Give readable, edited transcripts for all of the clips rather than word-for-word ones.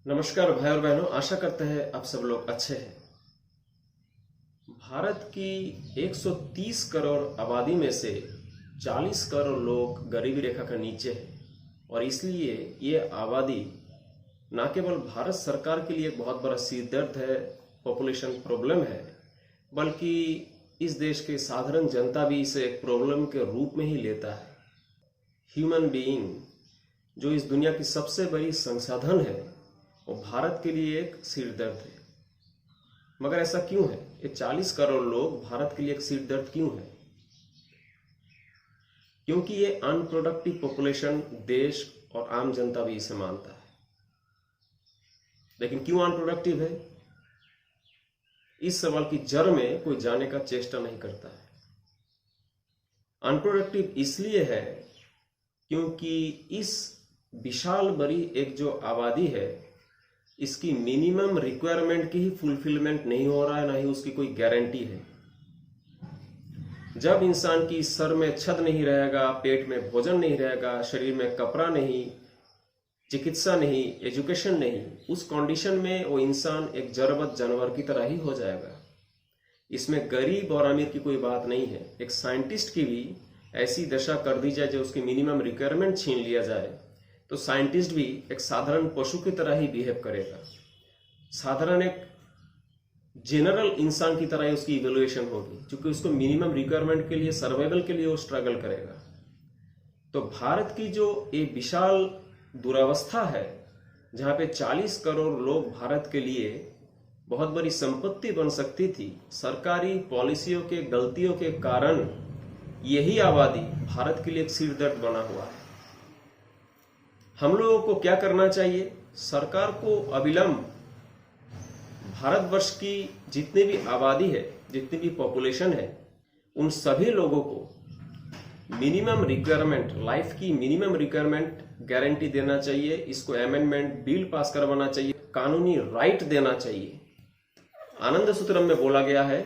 नमस्कार भाई और बहनों, आशा करते हैं आप सब लोग अच्छे हैं। भारत की 130 करोड़ आबादी में से 40 करोड़ लोग गरीबी रेखा के नीचे हैं और इसलिए ये आबादी न केवल भारत सरकार के लिए एक बहुत बड़ा सिरदर्द है, पॉपुलेशन प्रॉब्लम है, बल्कि इस देश के साधारण जनता भी इसे एक प्रॉब्लम के रूप में ही लेता है। ह्यूमन बीइंग जो इस दुनिया की सबसे बड़ी संसाधन है वो भारत के लिए एक सिरदर्द है। मगर ऐसा क्यों है? ये 40 करोड़ लोग भारत के लिए एक सिरदर्द क्यों है? क्योंकि ये अनप्रोडक्टिव पॉपुलेशन देश और आम जनता भी इसे मानता है। लेकिन क्यों अनप्रोडक्टिव है? इस सवाल की जड़ में कोई जाने का चेष्टा नहीं करता है। अनप्रोडक्टिव इसलिए है क्योंकि इस विशाल बड़ी एक जो आबादी है, इसकी मिनिमम रिक्वायरमेंट की ही फुलफिलमेंट नहीं हो रहा है, ना ही उसकी कोई गारंटी है। जब इंसान की सर में छत नहीं रहेगा, पेट में भोजन नहीं रहेगा, शरीर में कपड़ा नहीं, चिकित्सा नहीं, एजुकेशन नहीं, उस कंडीशन में वो इंसान एक जड़वत जानवर की तरह ही हो जाएगा। इसमें गरीब और अमीर की कोई बात नहीं है। एक साइंटिस्ट की भी ऐसी दशा कर दी जाए जो उसकी मिनिमम रिक्वायरमेंट छीन लिया जाए तो साइंटिस्ट भी एक साधारण पशु की तरह ही बिहेव करेगा। साधारण एक जनरल इंसान की तरह ही उसकी इवैल्यूएशन होगी, क्योंकि उसको मिनिमम रिक्वायरमेंट के लिए, सर्वाइवल के लिए वो स्ट्रगल करेगा। तो भारत की जो ये विशाल दुरावस्था है, जहां पे 40 करोड़ लोग भारत के लिए बहुत बड़ी संपत्ति बन सकती थी, सरकारी पॉलिसियों के गलतियों के कारण यही आबादी भारत के लिए एक सिरदर्द बना हुआ है। हम लोगों को क्या करना चाहिए? सरकार को अविलंब भारतवर्ष की जितनी भी आबादी है, जितनी भी पॉपुलेशन है, उन सभी लोगों को मिनिमम रिक्वायरमेंट, लाइफ की मिनिमम रिक्वायरमेंट गारंटी देना चाहिए। इसको अमेंडमेंट बिल पास करवाना चाहिए, कानूनी राइट देना चाहिए। आनंद सूत्रम में बोला गया है,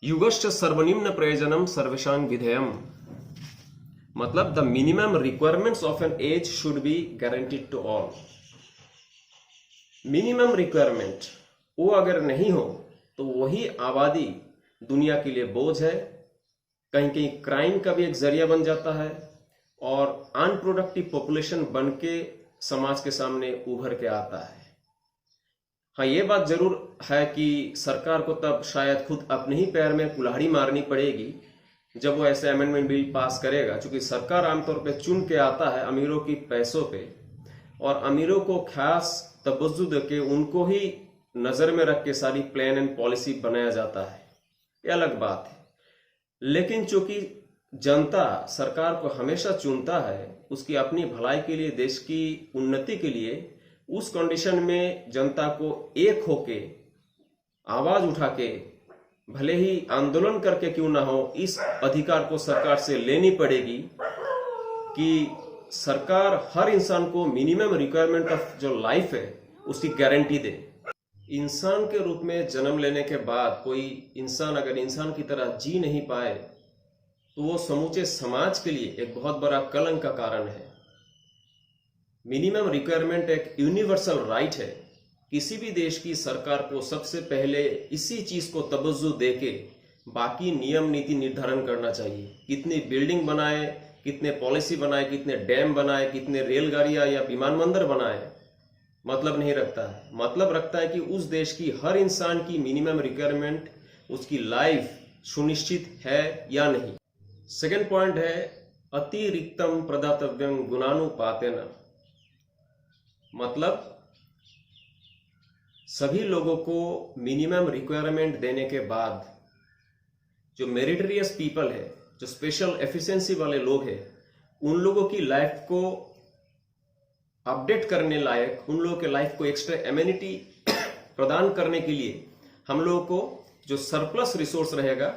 युगश्च सर्वनिम्न प्रयोजनम सर्वेषां विधेयम, मतलब the minimum requirements of an age should be guaranteed to all. Minimum requirement वो अगर नहीं हो तो वही आबादी दुनिया के लिए बोझ है, कहीं कहीं क्राइम का भी एक जरिया बन जाता है और अनप्रोडक्टिव पॉपुलेशन बन के समाज के सामने उभर के आता है। हाँ, ये बात जरूर है कि सरकार को तब शायद खुद अपने ही पैर में कुल्हाड़ी मारनी पड़ेगी जब वो ऐसे अमेंडमेंट बिल पास करेगा, क्योंकि सरकार आमतौर पे चुन के आता है अमीरों की पैसों पे, और अमीरों को खास तवज्जो देके उनको ही नजर में रख के सारी प्लान एंड पॉलिसी बनाया जाता है। ये अलग बात है। लेकिन चूंकि जनता सरकार को हमेशा चुनता है उसकी अपनी भलाई के लिए, देश की उन्नति के लिए, उस कंडीशन में जनता को एक होके आवाज उठा के, भले ही आंदोलन करके क्यों ना हो, इस अधिकार को सरकार से लेनी पड़ेगी कि सरकार हर इंसान को मिनिमम रिक्वायरमेंट ऑफ जो लाइफ है उसकी गारंटी दे। इंसान के रूप में जन्म लेने के बाद कोई इंसान अगर इंसान की तरह जी नहीं पाए तो वो समूचे समाज के लिए एक बहुत बड़ा कलंक का कारण है। मिनिमम रिक्वायरमेंट एक यूनिवर्सल राइट है। किसी भी देश की सरकार को सबसे पहले इसी चीज को तवज्जो देके बाकी नियम नीति निर्धारण करना चाहिए। कितनी बिल्डिंग बनाए, कितने पॉलिसी बनाए, कितने डैम बनाए, कितने रेलगाड़ियां या विमानबंदर बनाए, मतलब नहीं रखता है। मतलब रखता है कि उस देश की हर इंसान की मिनिमम रिक्वायरमेंट, उसकी लाइफ सुनिश्चित है या नहीं। सेकेंड पॉइंट है अतिरिक्तम प्रदातव्यम गुणानुपातेन, मतलब सभी लोगों को मिनिमम रिक्वायरमेंट देने के बाद जो मेरिटरियस पीपल है, जो स्पेशल एफिशिएंसी वाले लोग हैं, उन लोगों की लाइफ को अपडेट करने लायक, उन लोगों के लाइफ को एक्स्ट्रा एमिनिटी प्रदान करने के लिए हम लोगों को जो सरप्लस रिसोर्स रहेगा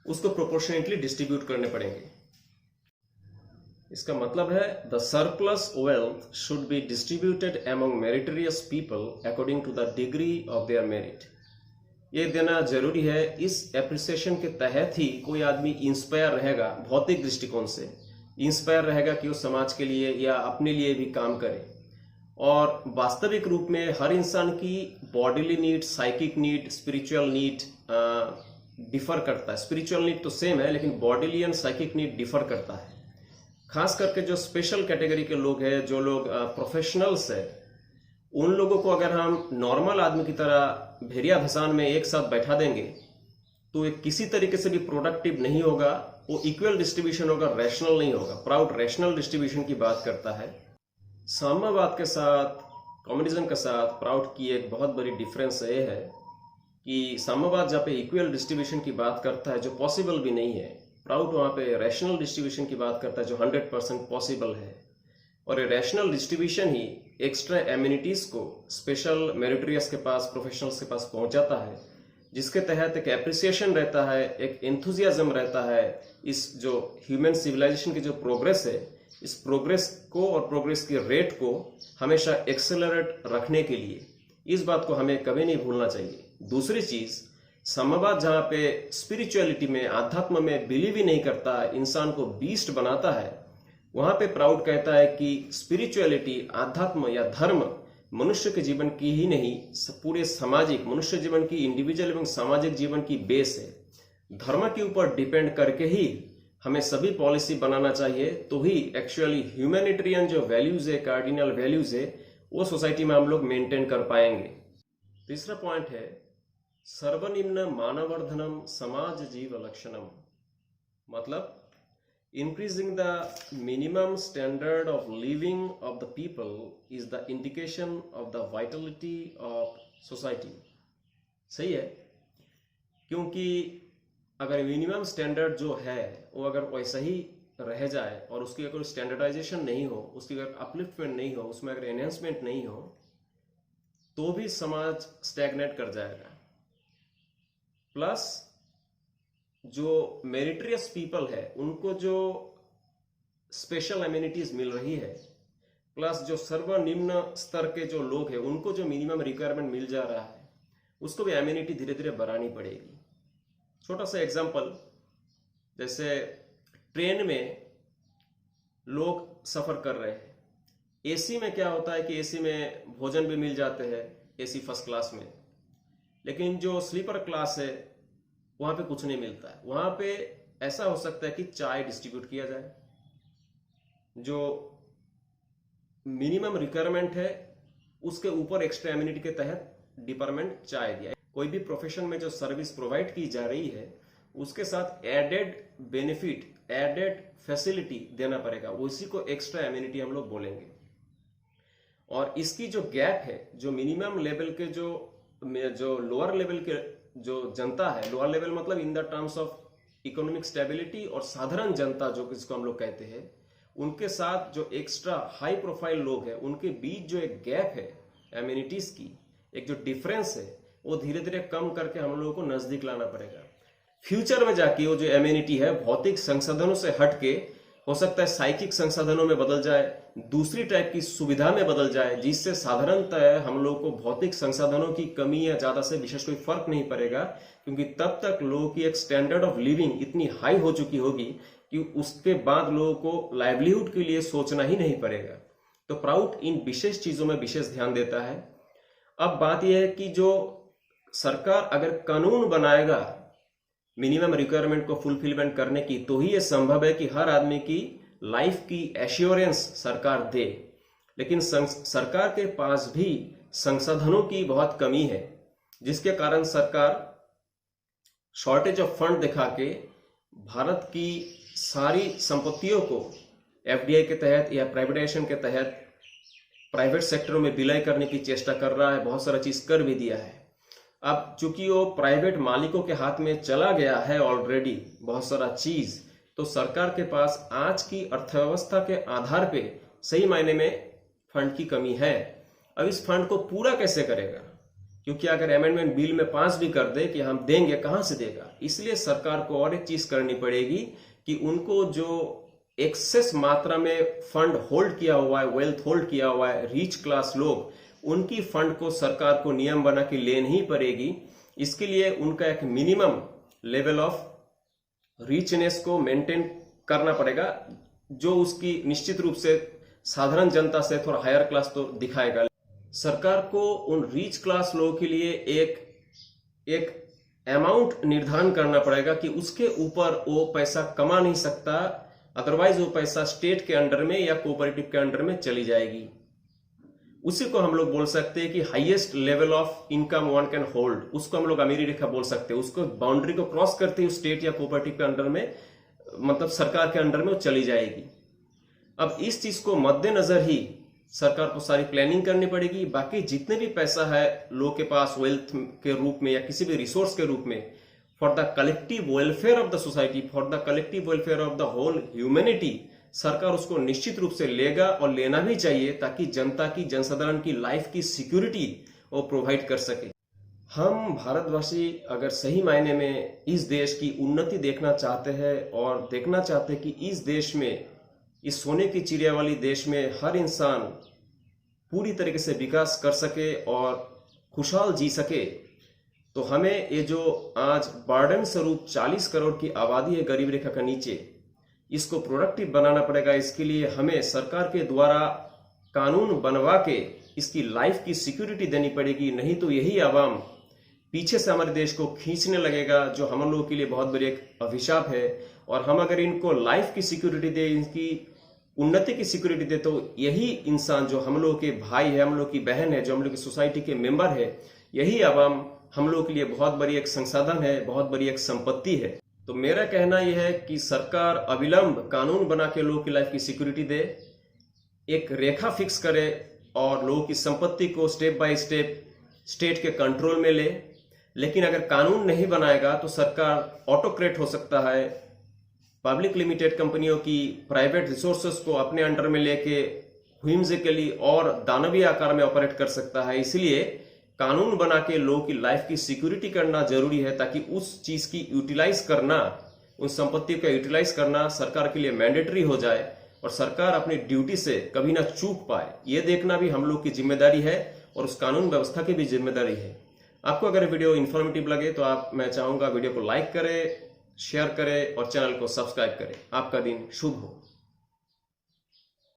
उसको प्रोपोर्शनेटली डिस्ट्रीब्यूट करने पड़ेंगे। इसका मतलब है the surplus wealth should be distributed among meritorious people according to the degree of their merit. ये देना जरूरी है। इस एप्रिसिएशन के तहत ही कोई आदमी इंस्पायर रहेगा, भौतिक दृष्टिकोण से इंस्पायर रहेगा कि वो समाज के लिए या अपने लिए भी काम करे। और वास्तविक रूप में हर इंसान की bodily need, psychic need, spiritual need differ करता है। स्पिरिचुअल नीड तो सेम है, लेकिन bodily and psychic need differ करता है। खास करके जो स्पेशल कैटेगरी के लोग हैं, जो लोग प्रोफेशनल्स है, उन लोगों को अगर हम नॉर्मल आदमी की तरह भेड़िया धसान में एक साथ बैठा देंगे तो ये किसी तरीके से भी प्रोडक्टिव नहीं होगा, वो इक्वल डिस्ट्रीब्यूशन होगा, रैशनल नहीं होगा। प्राउड रैशनल डिस्ट्रीब्यूशन की बात करता है। साम्यवाद के साथ, कम्युनिज्म के साथ प्राउड की एक बहुत बड़ी डिफरेंस ये है कि साम्यवाद जहाँ पे इक्वल डिस्ट्रीब्यूशन की बात करता है, जो पॉसिबल भी नहीं है, प्राउड वहाँ पे रैशनल डिस्ट्रीब्यूशन की बात करता है, जो 100% पॉसिबल है। और ये रैशनल डिस्ट्रीब्यूशन ही एक्स्ट्रा एम्यूनिटीज को स्पेशल मेरिटोरियस के पास, प्रोफेशनल्स के पास पहुंचाता है, जिसके तहत एक एप्रिसिएशन रहता है, एक एंथुजियाज्म रहता है। इस जो ह्यूमन सिविलाइजेशन की जो प्रोग्रेस है, इस प्रोग्रेस को और प्रोग्रेस की रेट को हमेशा एक्सेलरेट रखने के लिए इस बात को हमें कभी नहीं भूलना चाहिए। दूसरी चीज, साम्यवाद जहाँ पे स्पिरिचुअलिटी में, आध्यात्म में बिलीव ही नहीं करता, इंसान को बीस्ट बनाता है, वहां पे प्राउड कहता है कि स्पिरिचुअलिटी, आध्यात्म या धर्म मनुष्य के जीवन की ही नहीं, पूरे सामाजिक, मनुष्य जीवन की, इंडिविजुअल एवं सामाजिक जीवन की बेस है। धर्म के ऊपर डिपेंड करके ही हमें सभी पॉलिसी बनाना चाहिए, तो ही एक्चुअली ह्यूमैनिटेरियन जो वैल्यूज है, कार्डिनल वैल्यूज है, वो सोसाइटी में हम लोग मेंटेन कर पाएंगे। तीसरा पॉइंट है सर्वनिम्न मानवर्धनम समाज जीव लक्षणम, मतलब increasing the minimum standard of living of the people is the indication of the vitality of society। सही है, क्योंकि अगर मिनिमम स्टैंडर्ड जो है वो अगर वैसा ही रह जाए और उसकी अगर स्टैंडर्डाइजेशन नहीं हो, उसकी अगर अपलिफ्टमेंट नहीं हो, उसमें अगर एनहेंसमेंट नहीं हो, तो भी समाज स्टैग्नेट कर जाएगा। प्लस जो मेरिटरियस पीपल है उनको जो स्पेशल एम्यूनिटीज मिल रही है, प्लस जो सर्वनिम्न स्तर के जो लोग हैं उनको जो मिनिमम रिक्वायरमेंट मिल जा रहा है, उसको भी एम्यूनिटी धीरे धीरे बढ़ानी पड़ेगी। छोटा सा एग्जांपल, जैसे ट्रेन में लोग सफर कर रहे हैं, एसी में क्या होता है कि एसी में भोजन भी मिल जाते हैं, एसी फर्स्ट क्लास में, लेकिन जो स्लीपर क्लास है वहां पे कुछ नहीं मिलता है। वहां पे ऐसा हो सकता है कि चाय डिस्ट्रीब्यूट किया जाए, जो मिनिमम रिक्वायरमेंट है उसके ऊपर एक्स्ट्रा एम्यूनिटी के तहत डिपार्टमेंट चाय दिया। कोई भी प्रोफेशन में जो सर्विस प्रोवाइड की जा रही है उसके साथ एडेड बेनिफिट, एडेड फैसिलिटी देना पड़ेगा, उसी को एक्स्ट्रा एम्यूनिटी हम लोग बोलेंगे। और इसकी जो गैप है, जो मिनिमम लेवल के जो लोअर लेवल के जो जनता है, लोअर लेवल मतलब in the terms of economic stability, और साधारण जनता जो जिसको हम लोग कहते हैं, उनके साथ जो एक्स्ट्रा हाई प्रोफाइल लोग हैं उनके बीच जो एक गैप है एम्यूनिटीज की, एक जो डिफरेंस है, वो धीरे धीरे कम करके हम लोगों को नजदीक लाना पड़ेगा। फ्यूचर में जाके वो जो एम्यूनिटी है भौतिक संसाधनों से हटके हो सकता है साइकिक संसाधनों में बदल जाए, दूसरी टाइप की सुविधा में बदल जाए, जिससे साधारणतः हम लोग को भौतिक संसाधनों की कमी या ज्यादा से विशेष कोई फर्क नहीं पड़ेगा, क्योंकि तब तक लोगों की एक स्टैंडर्ड ऑफ लिविंग इतनी हाई हो चुकी होगी कि उसके बाद लोगों को लाइवलीहुड के लिए सोचना ही नहीं पड़ेगा। तो प्राउड इन विशेष चीजों में विशेष ध्यान देता है। अब बात यह है कि जो सरकार अगर कानून बनाएगा मिनिमम रिक्वायरमेंट को फुलफिलमेंट करने की, तो ही यह संभव है कि हर आदमी की लाइफ की एश्योरेंस सरकार दे। लेकिन सरकार के पास भी संसाधनों की बहुत कमी है, जिसके कारण सरकार शॉर्टेज ऑफ फंड दिखा के भारत की सारी संपत्तियों को एफडीआई के तहत या प्राइवेटाइजेशन के तहत प्राइवेट सेक्टरों में विलय करने की चेष्टा कर रहा है, बहुत सारा चीज कर भी दिया है। अब चूंकि वो प्राइवेट मालिकों के हाथ में चला गया है ऑलरेडी बहुत सारा चीज, तो सरकार के पास आज की अर्थव्यवस्था के आधार पे सही मायने में फंड की कमी है। अब इस फंड को पूरा कैसे करेगा, क्योंकि अगर अमेंडमेंट बिल में पास भी कर दे कि हम देंगे, कहां से देगा। इसलिए सरकार को और एक चीज करनी पड़ेगी कि उनको जो एक्सेस मात्रा में फंड होल्ड किया हुआ है, वेल्थ होल्ड किया हुआ है, रिच क्लास लोग, उनकी फंड को सरकार को नियम बना के लेनी ही पड़ेगी। इसके लिए उनका एक मिनिमम लेवल ऑफ रिचनेस को मेंटेन करना पड़ेगा, जो उसकी निश्चित रूप से साधारण जनता से थोड़ा हायर क्लास तो दिखाएगा। सरकार को उन रिच क्लास लोगों के लिए एक अमाउंट निर्धारण करना पड़ेगा कि उसके ऊपर वो पैसा कमा नहीं सकता, अदरवाइज वो पैसा स्टेट के अंडर में या कोऑपरेटिव के अंडर में चली जाएगी। उसी को हम लोग बोल सकते हैं कि highest level of income one can hold, उसको हम लोग अमीरी रेखा बोल सकते हैं। उसको बाउंड्री को क्रॉस करते ही स्टेट या कोऑपरेटिव के अंडर में, मतलब सरकार के अंडर में वो चली जाएगी। अब इस चीज को मद्देनजर ही सरकार को सारी प्लानिंग करनी पड़ेगी। बाकी जितने भी पैसा है लोग के पास वेल्थ के रूप में या किसी भी रिसोर्स के रूप में, for the collective welfare of the society, for the collective welfare of the whole humanity, सरकार उसको निश्चित रूप से लेगा और लेना भी चाहिए, ताकि जनता की, जनसाधारण की लाइफ की सिक्योरिटी वो प्रोवाइड कर सके। हम भारतवासी अगर सही मायने में इस देश की उन्नति देखना चाहते हैं और देखना चाहते हैं कि इस देश में, इस सोने की चिड़िया वाली देश में हर इंसान पूरी तरीके से विकास कर सके और खुशहाल जी सके, तो हमें ये जो आज बर्डन स्वरूप 40 करोड़ की आबादी है गरीब रेखा का नीचे, इसको प्रोडक्टिव बनाना पड़ेगा। इसके लिए हमें सरकार के द्वारा कानून बनवा के इसकी लाइफ की सिक्योरिटी देनी पड़ेगी, नहीं तो यही आवाम पीछे से हमारे देश को खींचने लगेगा, जो हम लोगों के लिए बहुत बड़ी एक अभिशाप है। और हम अगर इनको लाइफ की सिक्योरिटी दे, इनकी उन्नति की सिक्योरिटी दे, तो यही इंसान जो हम लोगों के भाई है, हम लोग की बहन है, जो हम लोग की सोसाइटी के मेंबर है, यही आवाम हम लोगों के लिए बहुत बड़ी एक संसाधन है, बहुत बड़ी एक संपत्ति है। तो मेरा कहना यह है कि सरकार अविलंब कानून बना के लोगों की लाइफ की सिक्योरिटी दे, एक रेखा फिक्स करे और लोगों की संपत्ति को स्टेप बाय स्टेप स्टेट के कंट्रोल में ले। लेकिन अगर कानून नहीं बनाएगा तो सरकार ऑटोक्रेट हो सकता है, पब्लिक लिमिटेड कंपनियों की प्राइवेट रिसोर्सेस को अपने अंडर में लेके व्हिम्सिकली और दानवीय आकार में ऑपरेट कर सकता है। इसलिए कानून बना के लोगों की लाइफ की सिक्योरिटी करना जरूरी है, ताकि उस चीज की यूटिलाइज करना, उन संपत्ति का यूटिलाइज करना सरकार के लिए मैंडेटरी हो जाए और सरकार अपनी ड्यूटी से कभी ना चूक पाए। ये देखना भी हम लोग की जिम्मेदारी है और उस कानून व्यवस्था की भी जिम्मेदारी है। आपको अगर वीडियो इन्फॉर्मेटिव लगे तो मैं चाहूंगा वीडियो को लाइक करें, शेयर करें और चैनल को सब्सक्राइब करें। आपका दिन शुभ हो।